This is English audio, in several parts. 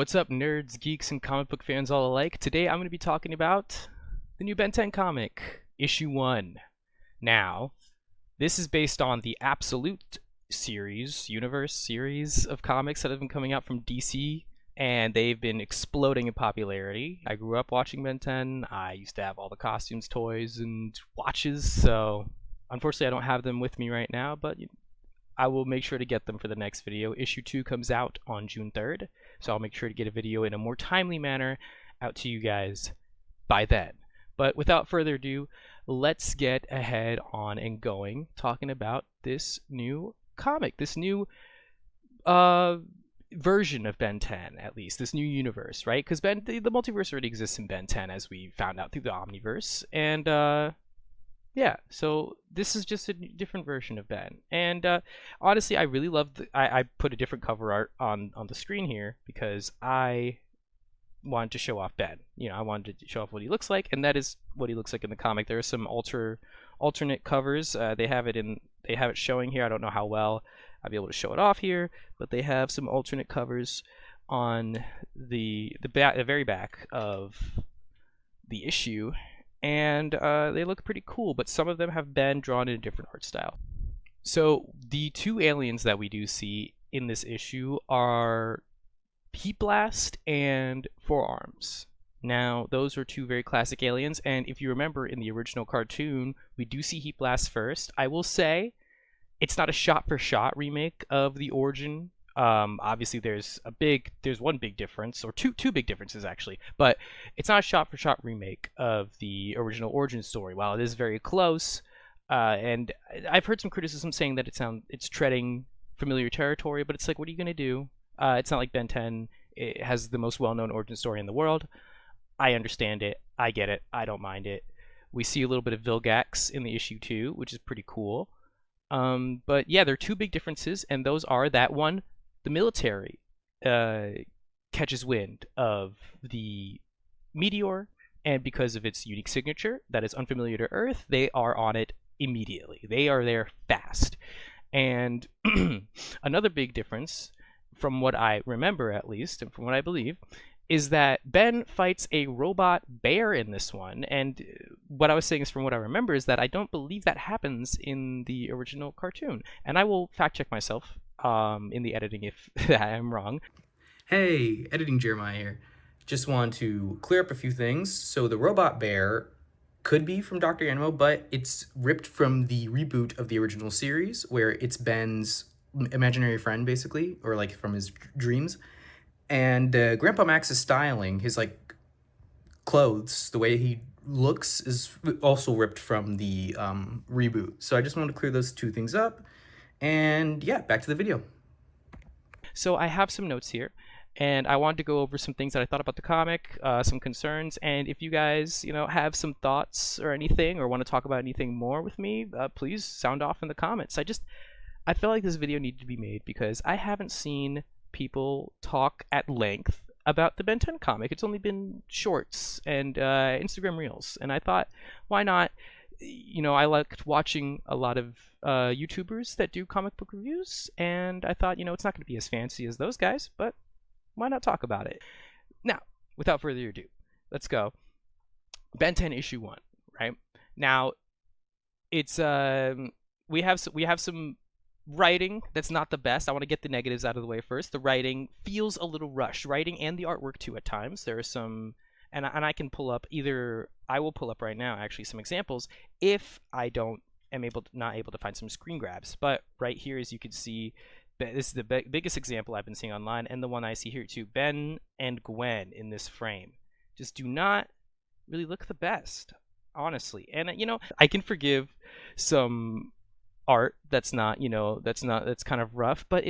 What's up, nerds, geeks, and comic book fans all alike? Today I'm going to be talking about the new Ben 10 comic, Issue 1. Now, this is based on the Absolute universe series of comics that have been coming out from DC, and they've been exploding in popularity. I grew up watching Ben 10. I used to have all the costumes, toys, and watches, so unfortunately I don't have them with me right now, but I will make sure to get them for the next video. Issue 2 comes out on June 3rd, so I'll make sure to get a video in a more timely manner out to you guys by then. But without further ado, let's get ahead on and going, talking about this new comic, this new version of Ben 10, at least, this new universe, right? Because the multiverse already exists in Ben 10, as we found out through the Omniverse, and yeah, so this is just a different version of Ben. And honestly, I really love I put a different cover art on the screen here because I wanted to show off Ben. I wanted to show off what he looks like, and that is what he looks like in the comic. There are some alternate covers. They have it showing here. I don't know how well I'll be able to show it off here, but they have some alternate covers on the very back of the issue. And they look pretty cool, but some of them have been drawn in a different art style. So the two aliens that we do see in this issue are Heat Blast and Forearms. Now, those are two very classic aliens, and if you remember in the original cartoon, we do see Heat Blast first. I will say, it's not a shot-for-shot remake of the origin. Obviously there's one big difference, or two big differences actually, but it's not a shot-for-shot remake of the original origin story. While it is very close, and I've heard some criticism saying that it's treading familiar territory, but it's like, what are you gonna do? It's not like Ben 10 it has the most well-known origin story in the world. I understand it, I get it, I don't mind it. We see a little bit of Vilgax in the issue 2, which is pretty cool. But yeah, there are two big differences, and those are that one, the military catches wind of the meteor, and because of its unique signature that is unfamiliar to Earth, they are on it immediately. They are there fast. And another big difference, from what I remember at least, and from what I believe, is that Ben fights a robot bear in this one, and what I was saying is, from what I remember, is that I don't believe that happens in the original cartoon, and I will fact check myself in the editing if I am wrong. Hey, editing Jeremiah here. Just want to clear up a few things. So the robot bear could be from Dr. Animo, but it's ripped from the reboot of the original series, where it's Ben's imaginary friend, basically, or like from his dreams. And Grandpa Max's styling, his like clothes, the way he looks, is also ripped from the reboot. So I just wanted to clear those two things up. And yeah, back to the video. So I have some notes here, and I wanted to go over some things that I thought about the comic, some concerns, and if you guys, have some thoughts or anything, or want to talk about anything more with me, please sound off in the comments. I felt like this video needed to be made because I haven't seen people talk at length about the Ben 10 comic. It's only been shorts and Instagram Reels, and I thought, why not? I liked watching a lot of YouTubers that do comic book reviews, and I thought, it's not going to be as fancy as those guys, but why not talk about it? Now, without further ado, let's go. Ben 10 issue 1, right? Now, it's we have some writing that's not the best. I want to get the negatives out of the way first. The writing feels a little rushed. Writing and the artwork too at times. There are some, and I can pull up I will pull up right now actually some examples if I am not able to find some screen grabs. But right here, as you can see, this is the biggest example I've been seeing online, and the one I see here too. Ben and Gwen in this frame just do not really look the best, honestly. And I can forgive some art that's kind of rough, but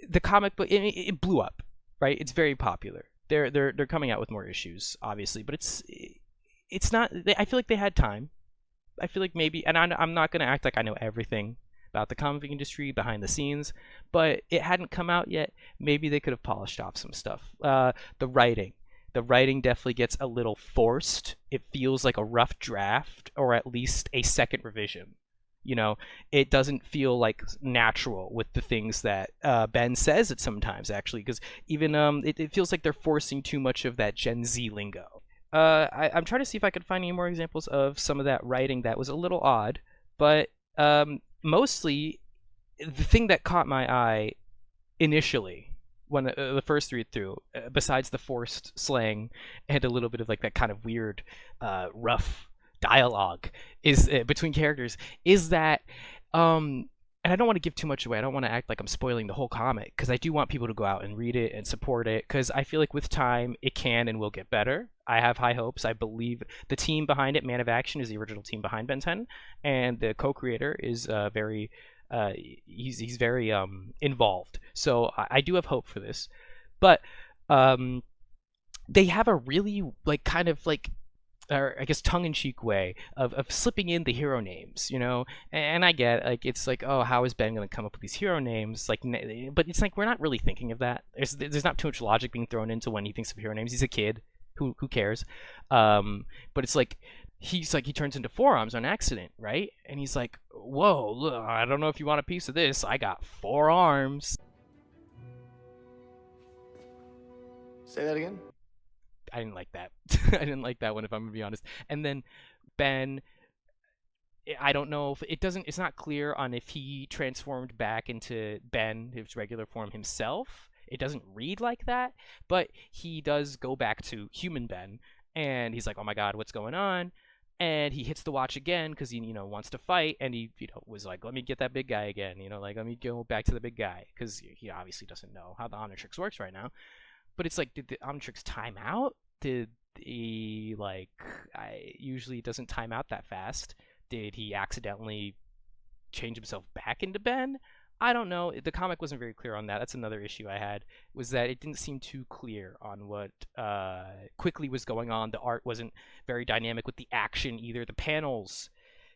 the comic book it blew up, right? It's very popular. They're coming out with more issues, obviously, but it's not. I feel like they had time. I feel like maybe, and I'm not gonna act like I know everything about the comic book industry behind the scenes, but it hadn't come out yet. Maybe they could have polished off some stuff. The writing definitely gets a little forced. It feels like a rough draft, or at least a second revision. You know, it doesn't feel like natural with the things that Ben says it sometimes, actually, because even it feels like they're forcing too much of that Gen Z lingo. I'm trying to see if I could find any more examples of some of that writing that was a little odd, but mostly the thing that caught my eye initially when the first read through, besides the forced slang and a little bit of like that kind of weird, rough dialogue is between characters, is that and I don't want to give too much away. I don't want to act like I'm spoiling the whole comic because I do want people to go out and read it and support it because I feel like with time it can and will get better. I have high hopes. I believe the team behind it, Man of Action, is the original team behind Ben 10, and the co-creator is very he's very involved. So I do have hope for this, but um, they have a really like kind of like, or I guess tongue-in-cheek way of slipping in the hero names, you know. And I get like it's like, oh, how is Ben going to come up with these hero names? Like, but it's like we're not really thinking of that. There's not too much logic being thrown into when he thinks of hero names. He's a kid. Who cares? But it's like he's like he turns into forearms on accident, right? And he's like, whoa, look, I don't know if you want a piece of this. I got four arms. Say that again? I didn't like that. I didn't like that one, if I'm gonna be honest. And then Ben, I don't know if it doesn't. It's not clear on if he transformed back into Ben, his regular form himself. It doesn't read like that, but he does go back to human Ben, and he's like, "Oh my God, what's going on?" And he hits the watch again because he, wants to fight, and he, was like, "Let me get that big guy again," like, let me go back to the big guy because he obviously doesn't know how the Omnitrix works right now. But it's like, did the Omnitrix time out? Did he like? I usually doesn't time out that fast. Did he accidentally change himself back into Ben? I don't know. The comic wasn't very clear on that. That's another issue I had, was that it didn't seem too clear on what quickly was going on. The art wasn't very dynamic with the action either. The panels,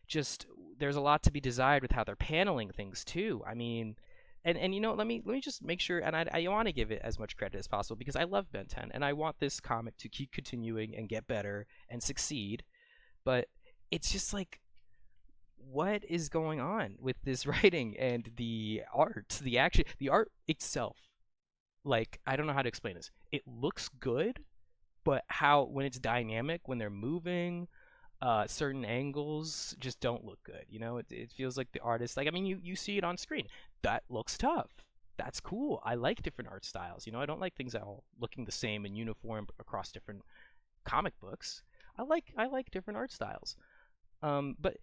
just there's a lot to be desired with how they're paneling things too. I mean, and let me just make sure, and I want to give it as much credit as possible because I love Ben 10 and I want this comic to keep continuing and get better and succeed. But it's just like, what is going on with this writing and the art, the action, the art itself? Like, I don't know how to explain this. It looks good, but how when it's dynamic, when they're moving, certain angles just don't look good. It feels like the artist, like, I mean, you see it on screen. That looks tough. That's cool. I like different art styles. I don't like things all looking the same and uniform across different comic books. I like different art styles. But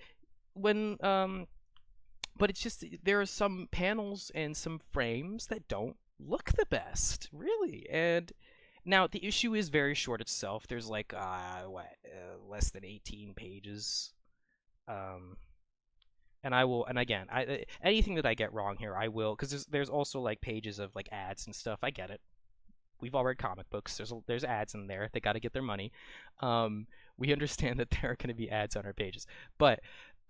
when but it's just there are some panels and some frames that don't look the best, really. And now the issue is very short itself. There's like less than 18 pages. Um, and I will, and again, anything that I get wrong here, I will, because there's also like pages of like ads and stuff. I get it. We've all read comic books. There's ads in there. They got to get their money. We understand that there are going to be ads on our pages, but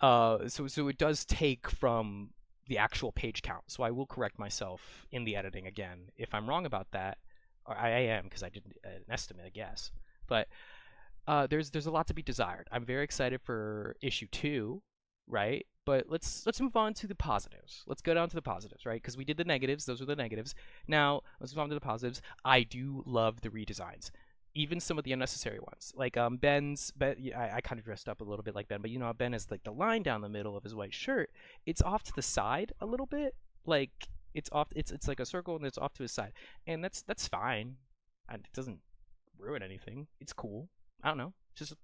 so it does take from the actual page count. So I will correct myself in the editing again if I'm wrong about that. Or I am, because I did an estimate, I guess. But there's a lot to be desired. I'm very excited for issue 2, right? But let's move on to the positives. Let's go down to the positives, right? Because we did the negatives; those were the negatives. Now let's move on to the positives. I do love the redesigns, even some of the unnecessary ones. Like Ben's, I kind of dressed up a little bit like Ben, but Ben has like the line down the middle of his white shirt. It's off to the side a little bit, like it's off. It's like a circle and it's off to his side, and that's fine. And it doesn't ruin anything. It's cool. I don't know. It's just a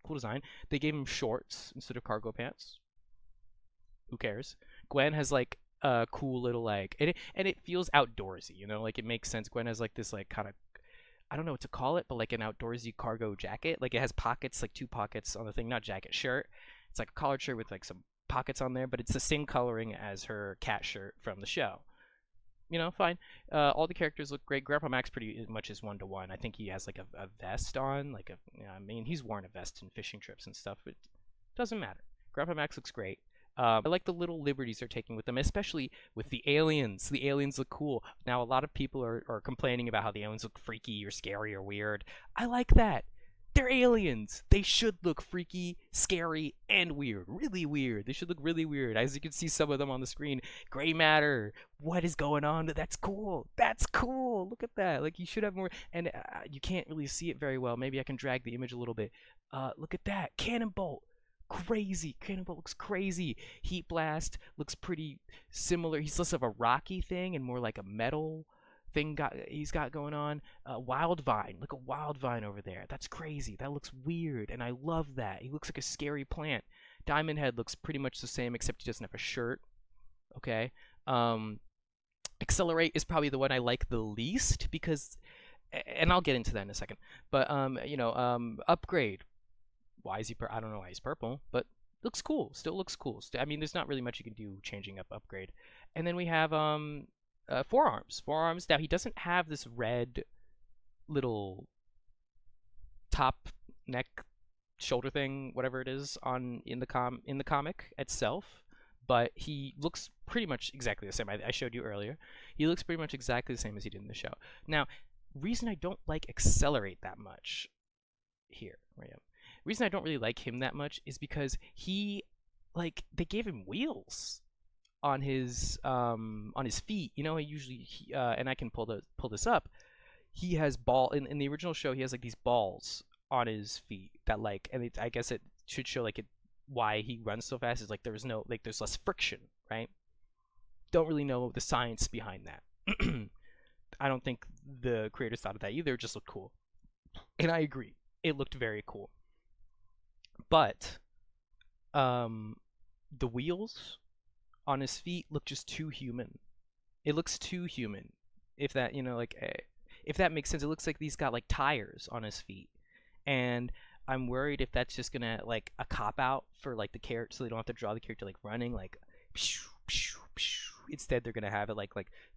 cool design. They gave him shorts instead of cargo pants. Who cares? Gwen has like a cool little like, and it feels outdoorsy. Like it makes sense. Gwen has like this like kind of, I don't know what to call it, but like an outdoorsy cargo jacket. Like it has pockets, like 2 pockets on the thing, not jacket, shirt. It's like a collared shirt with like some pockets on there, but it's the same coloring as her cat shirt from the show. Fine. All the characters look great. Grandpa Max pretty much is 1-to-1. I think he has like a vest on, like I mean, he's worn a vest in fishing trips and stuff, but it doesn't matter. Grandpa Max looks great. I like the little liberties they're taking with them, especially with the aliens. The aliens look cool. Now, a lot of people are complaining about how the aliens look freaky or scary or weird. I like that. They're aliens. They should look freaky, scary, and weird. Really weird. They should look really weird. As you can see some of them on the screen. Gray matter. What is going on? That's cool. That's cool. Look at that. Like, you should have more. And you can't really see it very well. Maybe I can drag the image a little bit. Look at that. Cannonbolt. Crazy. Cannonbolt looks crazy. Heat Blast looks pretty similar. He's less of a rocky thing and more like a metal thing he's got going on. Wildvine, look at Wildvine over there. That's crazy. That looks weird, and I love that. He looks like a scary plant. Diamond Head looks pretty much the same, except he doesn't have a shirt. Okay. Accelerate is probably the one I like the least because, and I'll get into that in a second. But Upgrade. Why is he? I don't know why he's purple, but looks cool. Still looks cool. I mean, there's not really much you can do changing up Upgrade. And then we have Forearms. Forearms. Now he doesn't have this red little top neck shoulder thing, whatever it is, in the comic itself, but he looks pretty much exactly the same. I showed you earlier. He looks pretty much exactly the same as he did in the show. Now, reason I don't like Accelerate that much here, right? Reason I don't really like him that much is because they gave him wheels on his feet. You know, and I can pull this up. He has in the original show. He has like these balls on his feet that and I guess it should show why he runs so fast is there's less friction, right? Don't really know the science behind that. I don't think the creators thought of that either. It just looked cool, and I agree. It looked very cool, but the wheels on his feet look just too human. It looks too human. If that, if that makes sense. It looks like he's got tires on his feet, and I'm worried if that's just gonna a cop out for the character, so they don't have to draw the character running pshoo, pshoo, pshoo. Instead they're gonna have it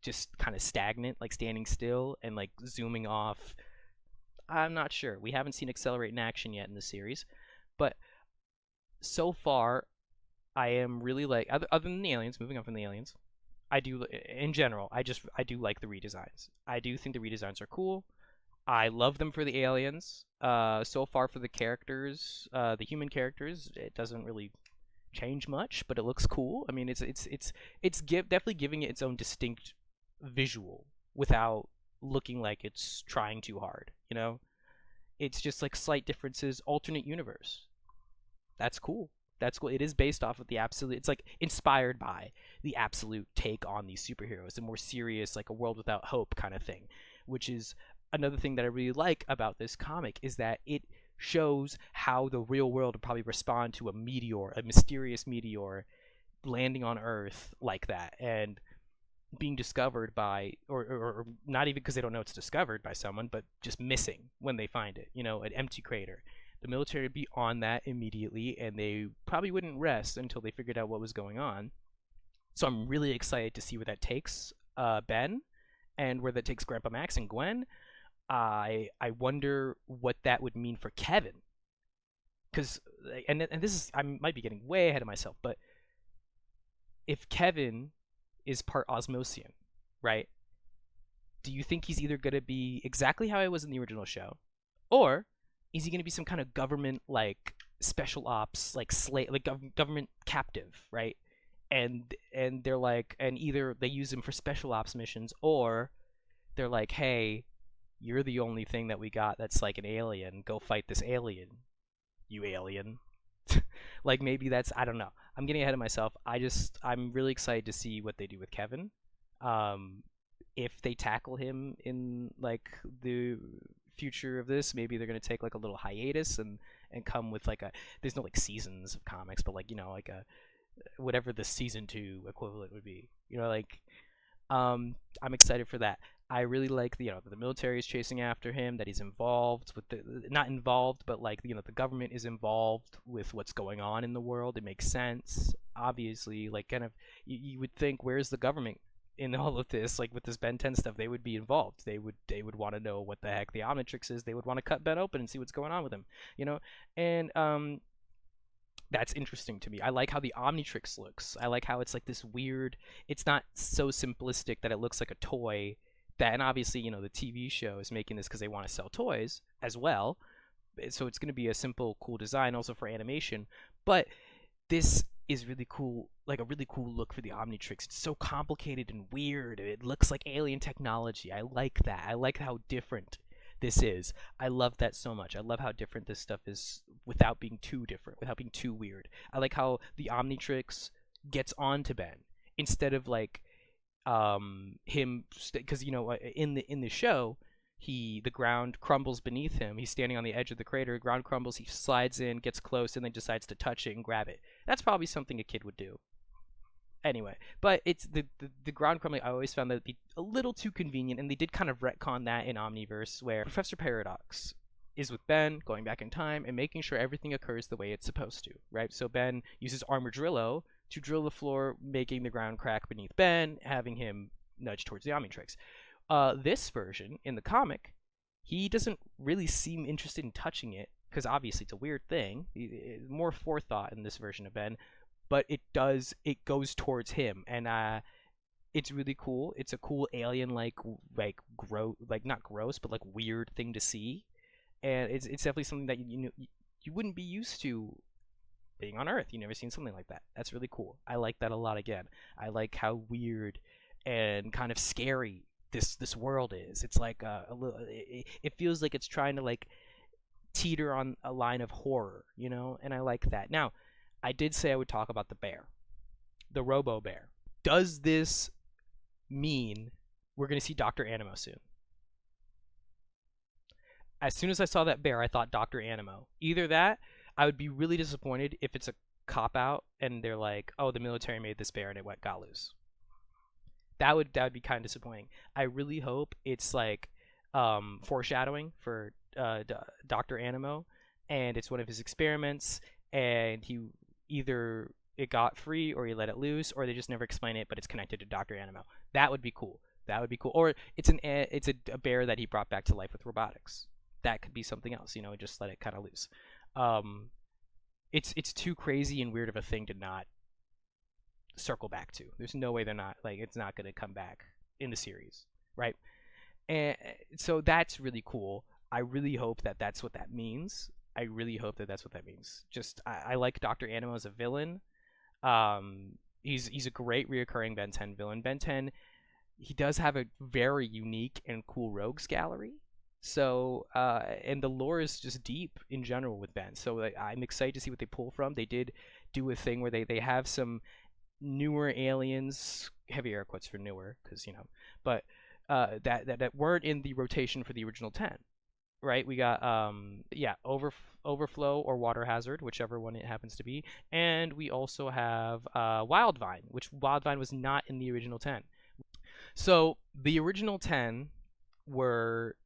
just kind of stagnant, standing still and zooming off. I'm not sure. We haven't seen Accelerate in action yet in the series, but so far I am really other than the aliens. Moving on from the aliens, I do in general. I do like the redesigns. I do think the redesigns are cool. I love them for the aliens. So far for the characters, the human characters, it doesn't really change much, but it looks cool. I mean, it's definitely giving it its own distinct visual without looking like it's trying too hard. You know, it's just slight differences, alternate universe. That's cool. That's cool. It is based off of the absolute. It's inspired by the absolute take on these superheroes, the more serious, a world without hope kind of thing, which is another thing that I really like about this comic is that it shows how the real world would probably respond to a mysterious meteor landing on Earth like that and being discovered by, or not even because they don't know it's discovered by someone, but just missing when they find it. An empty crater. The military would be on that immediately, and they probably wouldn't rest until they figured out what was going on. So I'm really excited to see where that takes Ben, and where that takes Grandpa Max and Gwen. I wonder what that would mean for Kevin, because and this is, I might be getting way ahead of myself, but if Kevin is part Osmosian, right? Do you think he's either gonna be exactly how I was in the original show, or is he going to be some kind of government special ops slave government captive, right? And they're and either they use him for special ops missions, or they're hey, you're the only thing that we got that's an alien. Go fight this alien, you alien. Maybe that's, I don't know. I'm getting ahead of myself. I'm really excited to see what they do with Kevin. If they tackle him in the future of this, maybe they're going to take a little hiatus and come with there's no seasons of comics, but a whatever the season 2 equivalent would be, I'm excited for that. I really like the military is chasing after him, that he's involved with not involved, but the government is involved with what's going on in the world. It makes sense, obviously. You would think, where's the government in all of this? With this Ben 10 stuff, they would be involved. They would want to know what the heck the Omnitrix is. They would want to cut Ben open and see what's going on with him, and that's interesting to me. I like how the Omnitrix looks. I like how it's this weird, it's not so simplistic that it looks like a toy. And obviously, the TV show is making this because they want to sell toys as well, so it's going to be a simple, cool design also for animation. But this is really cool, like a really cool look for the Omnitrix. It's so complicated and weird. It looks like alien technology. I like that. I like how different this is. I love that so much. I love how different this stuff is without being too different, without being too weird. I like how the Omnitrix gets onto Ben instead of like him, because in the show, the ground crumbles beneath him. He's standing on the edge of the crater. The ground crumbles. He slides in, gets close, and then decides to touch it and grab it. That's probably something a kid would do. Anyway, but it's the ground crumbling. I always found that to be a little too convenient, and they did kind of retcon that in Omniverse, where Professor Paradox is with Ben, going back in time and making sure everything occurs the way it's supposed to, right? So Ben uses Armadrillo to drill the floor, making the ground crack beneath Ben, having him nudge towards the Omnitrix. This version, in the comic, he doesn't really seem interested in touching it, because obviously it's a weird thing. More forethought in this version of Ben, but it goes towards him, and it's really cool. It's a cool alien like not gross, but like weird thing to see, and it's definitely something that you wouldn't be used to being on Earth. You never seen something like that. That's really cool. I like that a lot. Again, I like how weird and kind of scary this world is. It's like a little. It feels like it's trying to like teeter on a line of horror, and I like that. Now, I did say I would talk about the bear, the Robo Bear. Does this mean we're going to see Dr. Animo soon? As soon as I saw that bear, I thought Dr. Animo. Either that, I would be really disappointed if it's a cop-out and they're like, oh, the military made this bear and it got loose. That would be kind of disappointing. I really hope it's like foreshadowing for Dr. Animo, and it's one of his experiments, and either it got free or he let it loose, or they just never explain it, but it's connected to Dr. Animo. That would be cool. Or it's a bear that he brought back to life with robotics. That could be something else, just let it kind of loose. It's too crazy and weird of a thing to not circle back to. There's no way it's not going to come back in the series, right? And so that's really cool. I really hope that that's what that means. Just I like Dr. Animo as a villain. He's a great reoccurring Ben 10 villain. Ben 10, he does have a very unique and cool rogues gallery. So and the lore is just deep in general with Ben. So I'm excited to see what they pull from. They did do a thing where they have some newer aliens, heavy air quotes for newer, because but that weren't in the rotation for the original 10. Right, we got Overflow or Water Hazard, whichever one it happens to be, and we also have Wildvine, which Wildvine was not in the original 10. So the original 10 were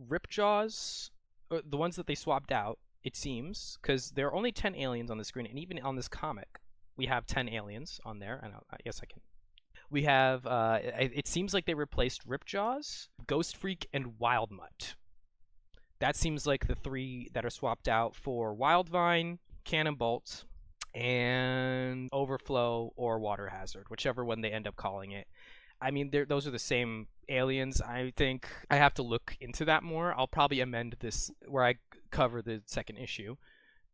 Ripjaws, the ones that they swapped out, it seems, because there are only 10 aliens on the screen, and even on this comic, we have 10 aliens on there. And yes, I can. We have, it seems like they replaced Ripjaws, Ghost Freak, and Wildmutt. That seems like the three that are swapped out for Wildvine, Cannon Bolt, and Overflow or Water Hazard, whichever one they end up calling it. I mean, those are the same aliens. I think I have to look into that more. I'll probably amend this where I cover the second issue,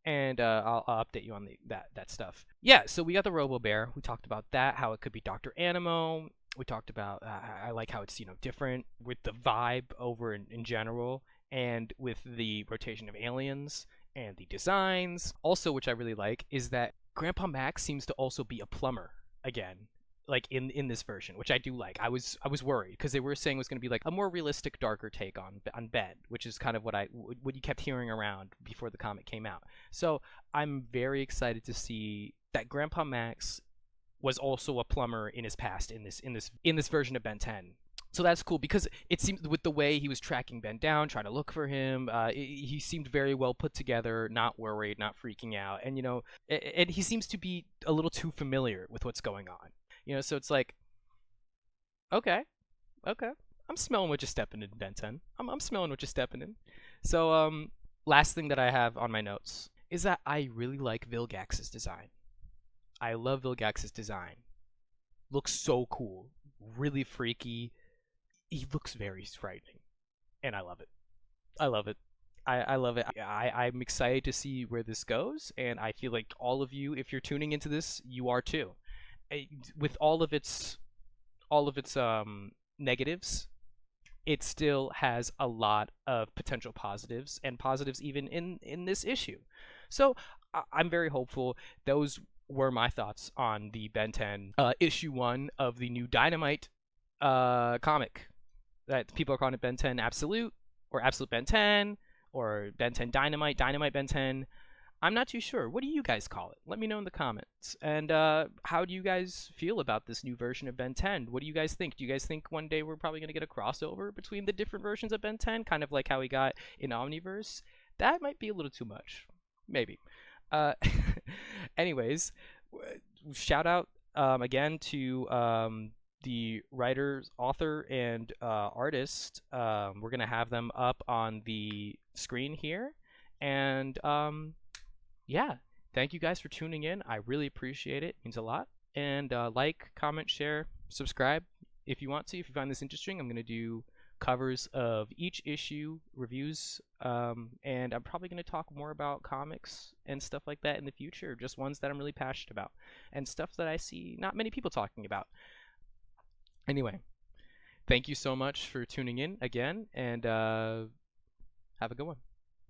and I'll update you on that stuff. Yeah, so we got the Robo Bear. We talked about that, how it could be Dr. Animo. We talked about I like how it's different with the vibe over in general, and with the rotation of aliens and the designs. Also, which I really like, is that Grandpa Max seems to also be a plumber again, like in this version, which I do like. I was worried because they were saying it was going to be like a more realistic, darker take on Ben, which is kind of what you kept hearing around before the comic came out. So I'm very excited to see that Grandpa Max was also a plumber in his past in this version of Ben 10. So that's cool, because it seemed with the way he was tracking Ben down, trying to look for him, he seemed very well put together, not worried, not freaking out, and and he seems to be a little too familiar with what's going on. So it's like, okay, I'm smelling what you're stepping in, Ben 10. I'm smelling what you're stepping in. So last thing that I have on my notes is that I really like Vilgax's design. I love Vilgax's design. Looks so cool, really freaky. He looks very frightening, and I love it. I love it. I'm excited to see where this goes, and I feel like all of you, if you're tuning into this, you are too. With all of its negatives, it still has a lot of potential positives, and positives even in this issue. So I'm very hopeful. Those were my thoughts on the Ben 10 issue 1 of the new Dynamite comic. That people are calling it Ben 10 Absolute, or Absolute Ben 10, or Ben 10 Dynamite, Dynamite Ben 10. I'm not too sure. What do you guys call it? Let me know in the comments. And how do you guys feel about this new version of Ben 10? What do you guys think? Do you guys think one day we're probably going to get a crossover between the different versions of Ben 10, kind of like how we got in Omniverse? That might be a little too much. Maybe. Uh, anyways, shout out again to the writer, author, and artist. We're going to have them up on the screen here. And yeah, thank you guys for tuning in. I really appreciate it. It means a lot. And like, comment, share, subscribe if you want to. If you find this interesting, I'm going to do covers of each issue, reviews, and I'm probably going to talk more about comics and stuff like that in the future, just ones that I'm really passionate about and stuff that I see not many people talking about. Anyway, thank you so much for tuning in again, and have a good one.